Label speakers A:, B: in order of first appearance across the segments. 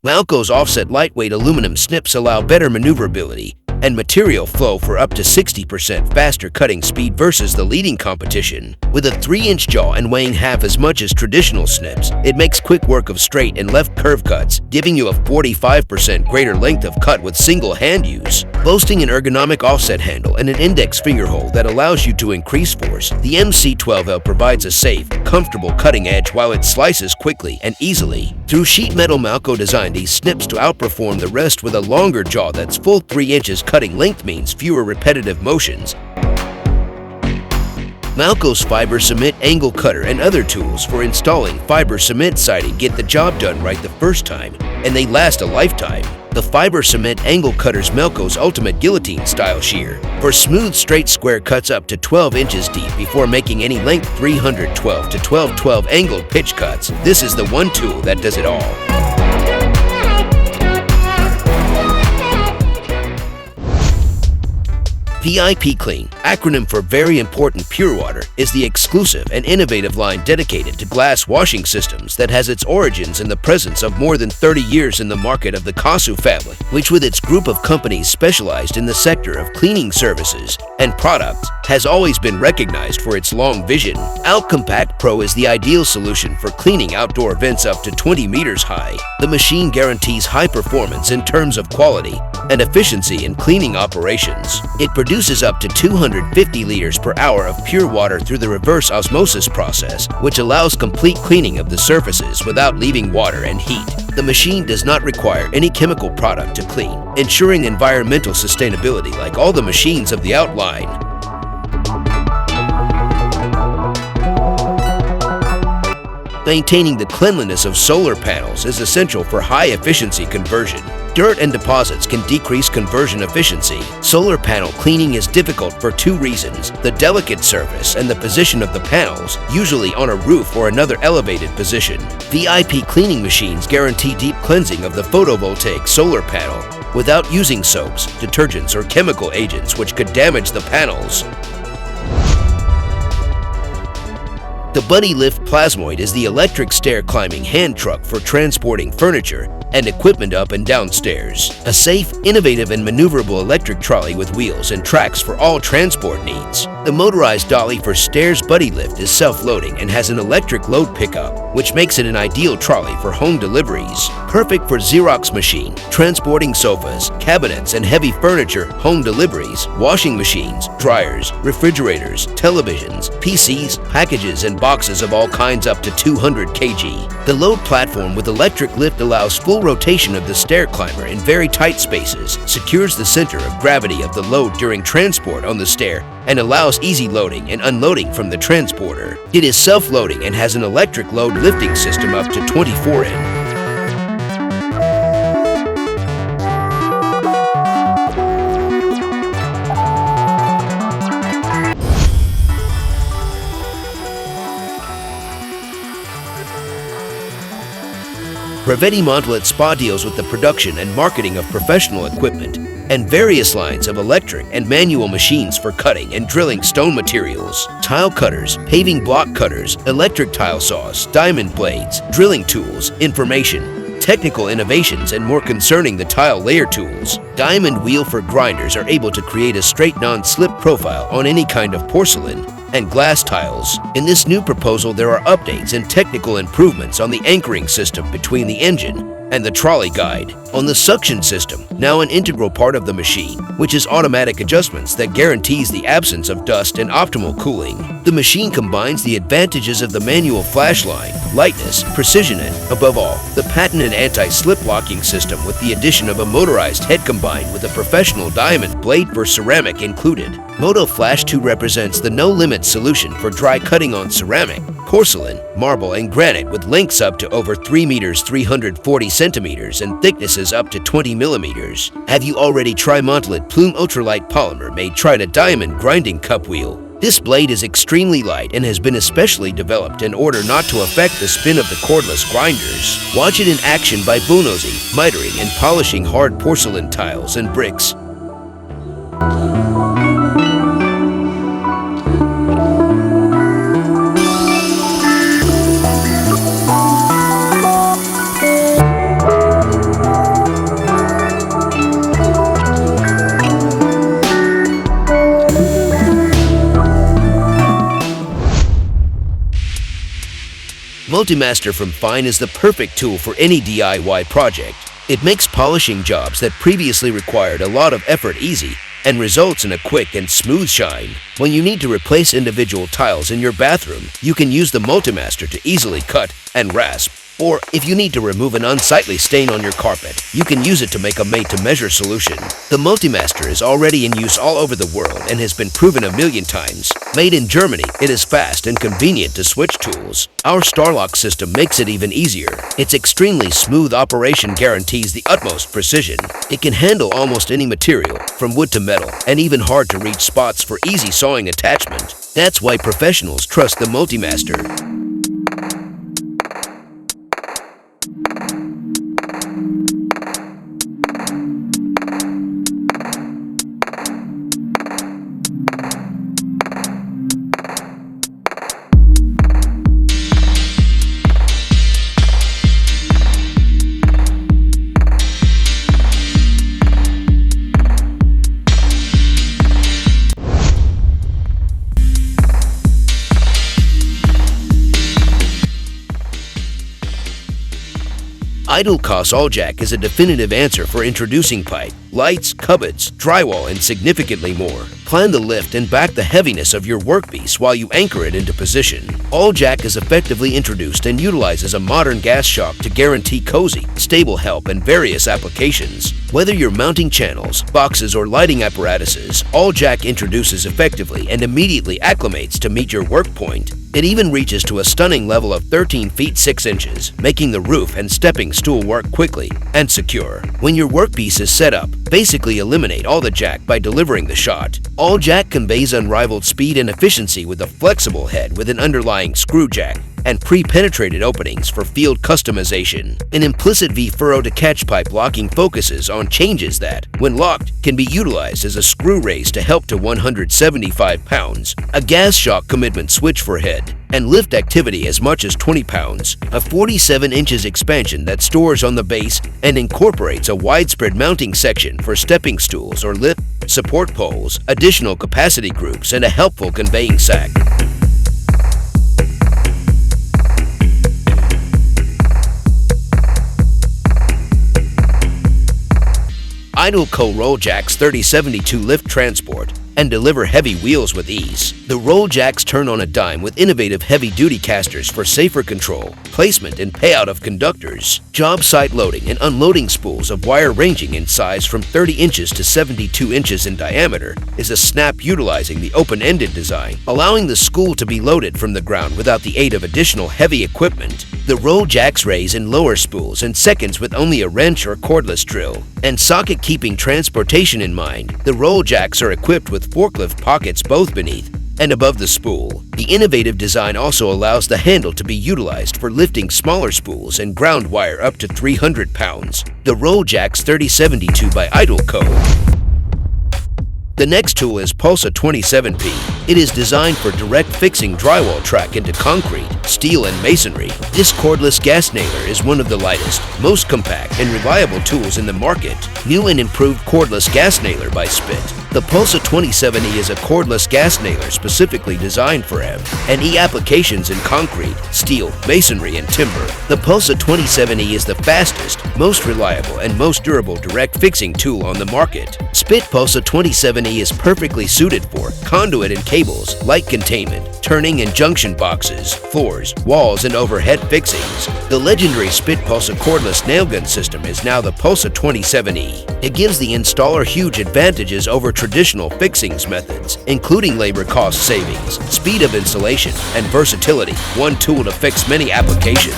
A: Malco's offset lightweight aluminum snips allow better maneuverability and material flow for up to 60% faster cutting speed versus the leading competition. With a 3-inch jaw and weighing half as much as traditional snips, it makes quick work of straight and left curve cuts, giving you a 45% greater length of cut with single hand use. Boasting an ergonomic offset handle and an index finger hole that allows you to increase force, the MC12L provides a safe, comfortable cutting edge while it slices quickly and easily. Through sheet metal, Malco designed these snips to outperform the rest with a longer jaw that's full 3 inches. Cutting length means fewer repetitive motions. Malco's fiber cement angle cutter and other tools for installing fiber cement siding get the job done right the first time, and they last a lifetime. The fiber cement angle cutter's Malco's ultimate guillotine style shear for smooth straight square cuts up to 12 inches deep before making any length 312 to 1212 angled pitch cuts. This is the one tool that does it all. VIP Clean, acronym for Very Important Pure Water, is the exclusive and innovative line dedicated to glass washing systems that has its origins in the presence of more than 30 years in the market of the Kasu family, which with its group of companies specialized in the sector of cleaning services and products, has always been recognized for its long vision. Compact Pro is the ideal solution for cleaning outdoor vents up to 20 meters high. The machine guarantees high performance in terms of quality and efficiency in cleaning operations. It produces up to 250 liters per hour of pure water through the reverse osmosis process, which allows complete cleaning of the surfaces without leaving water and heat. The machine does not require any chemical product to clean, ensuring environmental sustainability like all the machines of the outline. Maintaining the cleanliness of solar panels is essential for high-efficiency conversion. Dirt and deposits can decrease conversion efficiency. Solar panel cleaning is difficult for two reasons: the delicate surface and the position of the panels, usually on a roof or another elevated position. VIP cleaning machines guarantee deep cleansing of the photovoltaic solar panel without using soaps, detergents, or chemical agents which could damage the panels. The Buddy Lift Plasmoid is the electric stair-climbing hand truck for transporting furniture and equipment up and down stairs. A safe, innovative, and maneuverable electric trolley with wheels and tracks for all transport needs. The motorized dolly for stairs Buddy Lift is self-loading and has an electric load pickup, which makes it an ideal trolley for home deliveries. Perfect for Xerox machine, transporting sofas, cabinets, and heavy furniture, home deliveries, washing machines, dryers, refrigerators, televisions, PCs, packages, and boxes of all kinds up to 200 kg. The load platform with electric lift allows full rotation of the stair climber in very tight spaces, secures the center of gravity of the load during transport on the stair, and allows easy loading and unloading from the transporter. It is self-loading and has an electric load lifting system up to 24 in. Prevedi Montalet Spa deals with the production and marketing of professional equipment and various lines of electric and manual machines for cutting and drilling stone materials, tile cutters, paving block cutters, electric tile saws, diamond blades, drilling tools, information, technical innovations, and more concerning the tile layer tools. Diamond wheel for grinders are able to create a straight non-slip profile on any kind of porcelain and glass tiles. In this new proposal, there are updates and technical improvements on the anchoring system between the engine and the trolley guide. On the suction system, now an integral part of the machine, which is automatic adjustments that guarantees the absence of dust and optimal cooling. The machine combines the advantages of the manual flash line, lightness, precision, and, above all, the patented anti-slip locking system with the addition of a motorized head combined with a professional diamond blade for ceramic included. Moto Flash 2 represents the no-limit solution for dry cutting on ceramic, porcelain, marble, and granite with lengths up to over 3 meters 340 centimeters and thicknesses up to 20 millimeters. Have you already tried Montalet Plume Ultralight Polymer made Trita Diamond Grinding Cup Wheel? This blade is extremely light and has been especially developed in order not to affect the spin of the cordless grinders. Watch it in action by bulldozing, mitering, and polishing hard porcelain tiles and bricks. Multimaster from Fine is the perfect tool for any DIY project. It makes polishing jobs that previously required a lot of effort easy and results in a quick and smooth shine. When you need to replace individual tiles in your bathroom, you can use the Multimaster to easily cut and rasp. Or if you need to remove an unsightly stain on your carpet, you can use it to make a made-to-measure solution. The Multimaster is already in use all over the world and has been proven a million times. Made in Germany, it is fast and convenient to switch tools. Our Starlock system makes it even easier. Its extremely smooth operation guarantees the utmost precision. It can handle almost any material, from wood to metal, and even hard-to-reach spots for easy sawing attachment. That's why professionals trust the Multimaster. Idle Cost All Jack is a definitive answer for introducing pipe, lights, cupboards, drywall, and significantly more. Plan the lift and back the heaviness of your workpiece while you anchor it into position. All Jack is effectively introduced and utilizes a modern gas shock to guarantee cozy, stable help in various applications. Whether you're mounting channels, boxes, or lighting apparatuses, All Jack introduces effectively and immediately acclimates to meet your work point. It even reaches to a stunning level of 13 feet 6 inches, making the roof and stepping stool work quickly and secure. When your workpiece is set up, basically eliminate all the jack by delivering the shot. All Jack conveys unrivaled speed and efficiency with a flexible head with an underlying screw jack and pre-penetrated openings for field customization. An implicit V-furrow to catch pipe locking focuses on changes that, when locked, can be utilized as a screw raise to help to 175 pounds, a gas shock commitment switch for head, and lift activity as much as 20 pounds, a 47 inches expansion that stores on the base and incorporates a widespread mounting section for stepping stools or lift, support poles, additional capacity groups, and a helpful conveying sack. Idle Co. Roll Jacks 3072 lift transport and deliver heavy wheels with ease. The roll jacks turn on a dime with innovative heavy-duty casters for safer control, placement, and payout of conductors. Job site loading and unloading spools of wire ranging in size from 30 inches to 72 inches in diameter is a snap utilizing the open-ended design, allowing the spool to be loaded from the ground without the aid of additional heavy equipment. The roll jacks raise and lower spools in seconds with only a wrench or cordless drill. And socket-keeping transportation in mind, the roll jacks are equipped with forklift pockets both beneath and above the spool. The innovative design also allows the handle to be utilized for lifting smaller spools and ground wire up to 300 pounds. The Roll Jacks 3072 by Idle Co. The next tool is Pulsa 27P. It is designed for direct fixing drywall track into concrete, steel, and masonry. This cordless gas nailer is one of the lightest, most compact, and reliable tools in the market. New and improved cordless gas nailer by Spit. The Pulsa 27E is a cordless gas nailer specifically designed for M and E applications in concrete, steel, masonry, and timber. The Pulsa 27E is the fastest, most reliable, and most durable direct fixing tool on the market. Spit Pulsa 27E is perfectly suited for conduit and cables, light containment, turning and junction boxes, floors, walls, and overhead fixings. The legendary Spit Pulsa cordless nail gun system is now the Pulsa 27E. It gives the installer huge advantages over traditional fixings methods, including labor cost savings, speed of installation, and versatility. One tool to fix many applications.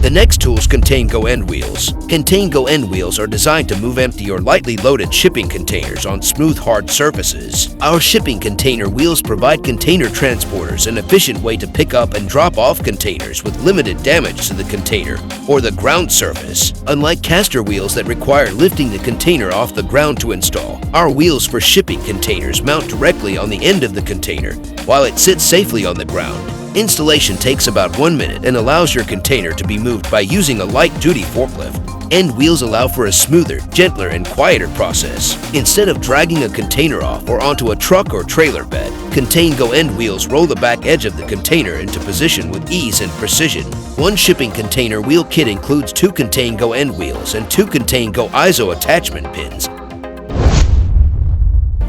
A: The next tools Contain-Go end wheels. Contain-Go end wheels are designed to move empty or lightly loaded shipping containers on smooth, hard surfaces. Our shipping container wheels provide container transporters an efficient way to pick up and drop off containers with limited damage to the container or the ground surface. Unlike caster wheels that require lifting the container off the ground to install, our wheels for shipping containers mount directly on the end of the container while it sits safely on the ground. Installation takes about 1 minute and allows your container to be moved by using a light-duty forklift. End wheels allow for a smoother, gentler, and quieter process. Instead of dragging a container off or onto a truck or trailer bed, Contain-Go end wheels roll the back edge of the container into position with ease and precision. One shipping container wheel kit includes 2 Contain-Go end wheels and 2 Contain-Go ISO attachment pins.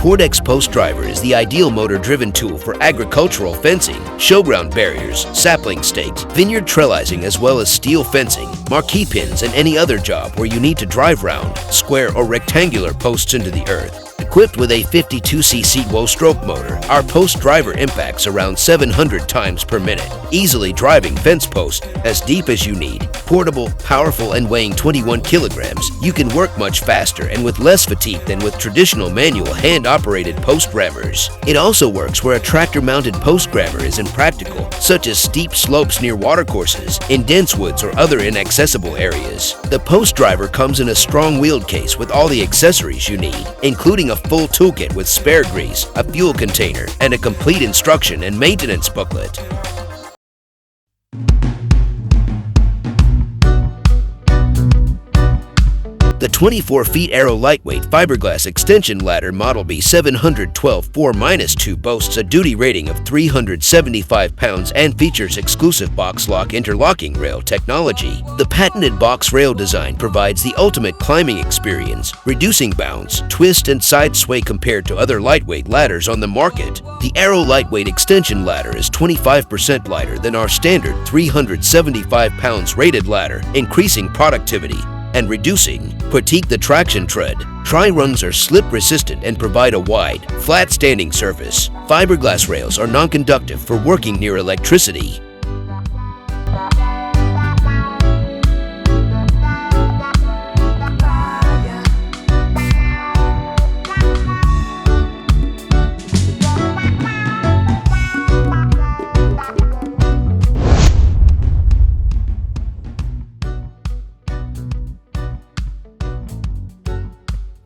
A: Portex Post Driver is the ideal motor-driven tool for agricultural fencing, showground barriers, sapling stakes, vineyard trellising, as well as steel fencing, marquee pins, and any other job where you need to drive round, square, or rectangular posts into the earth. Equipped with a 52cc low-stroke motor, our post driver impacts around 700 times per minute, easily driving fence posts as deep as you need. Portable, powerful, and weighing 21 kilograms, you can work much faster and with less fatigue than with traditional manual hand-operated post grabbers. It also works where a tractor-mounted post grabber is impractical, such as steep slopes near watercourses, in dense woods, or other inaccessible areas. The post driver comes in a strong wheeled case with all the accessories you need, including a full toolkit with spare grease, a fuel container, and a complete instruction and maintenance booklet. The 24-feet Aero lightweight fiberglass extension ladder Model B712-4-2 boasts a duty rating of 375 pounds and features exclusive box lock interlocking rail technology. The patented box rail design provides the ultimate climbing experience, reducing bounce, twist, and side sway compared to other lightweight ladders on the market. The Aero lightweight extension ladder is 25% lighter than our standard 375 pounds rated ladder, increasing productivity and reducing fatigue. The traction tread. Tri-rungs are slip-resistant and provide a wide, flat standing surface. Fiberglass rails are non-conductive for working near electricity.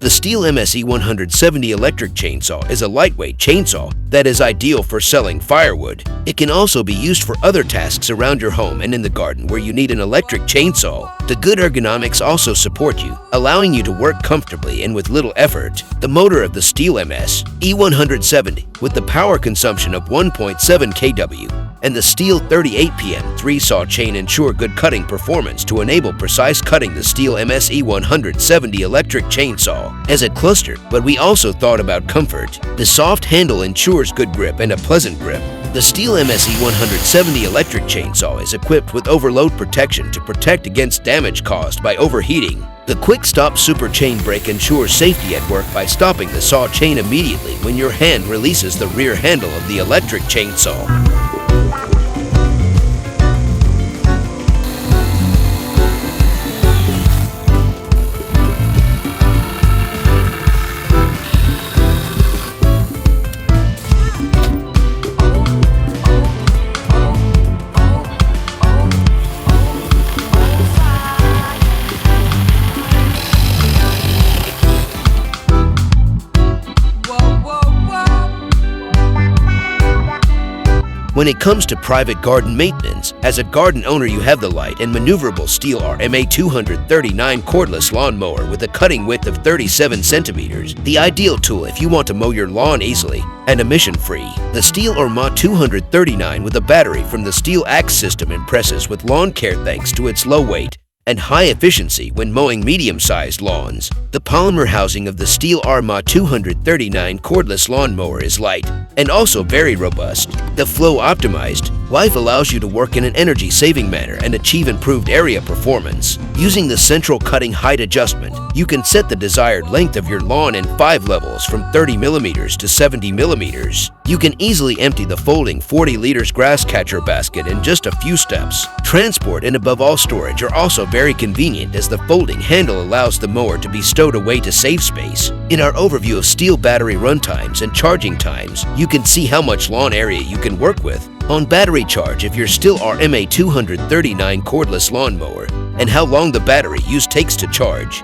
A: The Stihl MSE 170 electric chainsaw is a lightweight chainsaw that is ideal for selling firewood. It can also be used for other tasks around your home and in the garden where you need an electric chainsaw. The good ergonomics also support you, allowing you to work comfortably and with little effort. The motor of the Stihl MSE 170, with the power consumption of 1.7 kW, and the Stihl 38PM 3-saw chain ensure good cutting performance to enable precise cutting. The Stihl MSE 170 electric chainsaw as a cluster, but we also thought about comfort. The soft handle ensures good grip and a pleasant grip. The Stihl MSE 170 electric chainsaw is equipped with overload protection to protect against damage caused by overheating. The Quick Stop Super Chain Brake ensures safety at work by stopping the saw chain immediately when your hand releases the rear handle of the electric chainsaw. When it comes to private garden maintenance, as a garden owner you have the light and maneuverable Stihl RMA 239 cordless lawnmower with a cutting width of 37 centimeters, the ideal tool if you want to mow your lawn easily and emission-free. The Stihl RMA 239 with a battery from the Stihl Axe system impresses with lawn care thanks to its low weight and high efficiency when mowing medium-sized lawns. The polymer housing of the Stihl RMA 239 cordless lawnmower is light and also very robust. The flow optimized Life allows you to work in an energy-saving manner and achieve improved area performance. Using the central cutting height adjustment, you can set the desired length of your lawn in 5 levels from 30 millimeters to 70 millimeters. You can easily empty the folding 40 liters grass catcher basket in just a few steps. Transport and above all storage are also very convenient as the folding handle allows the mower to be stowed away to save space. In our overview of Stihl battery runtimes and charging times, you can see how much lawn area you can work with on battery charge of your Stihl RMA 239 cordless lawnmower and how long the battery use takes to charge.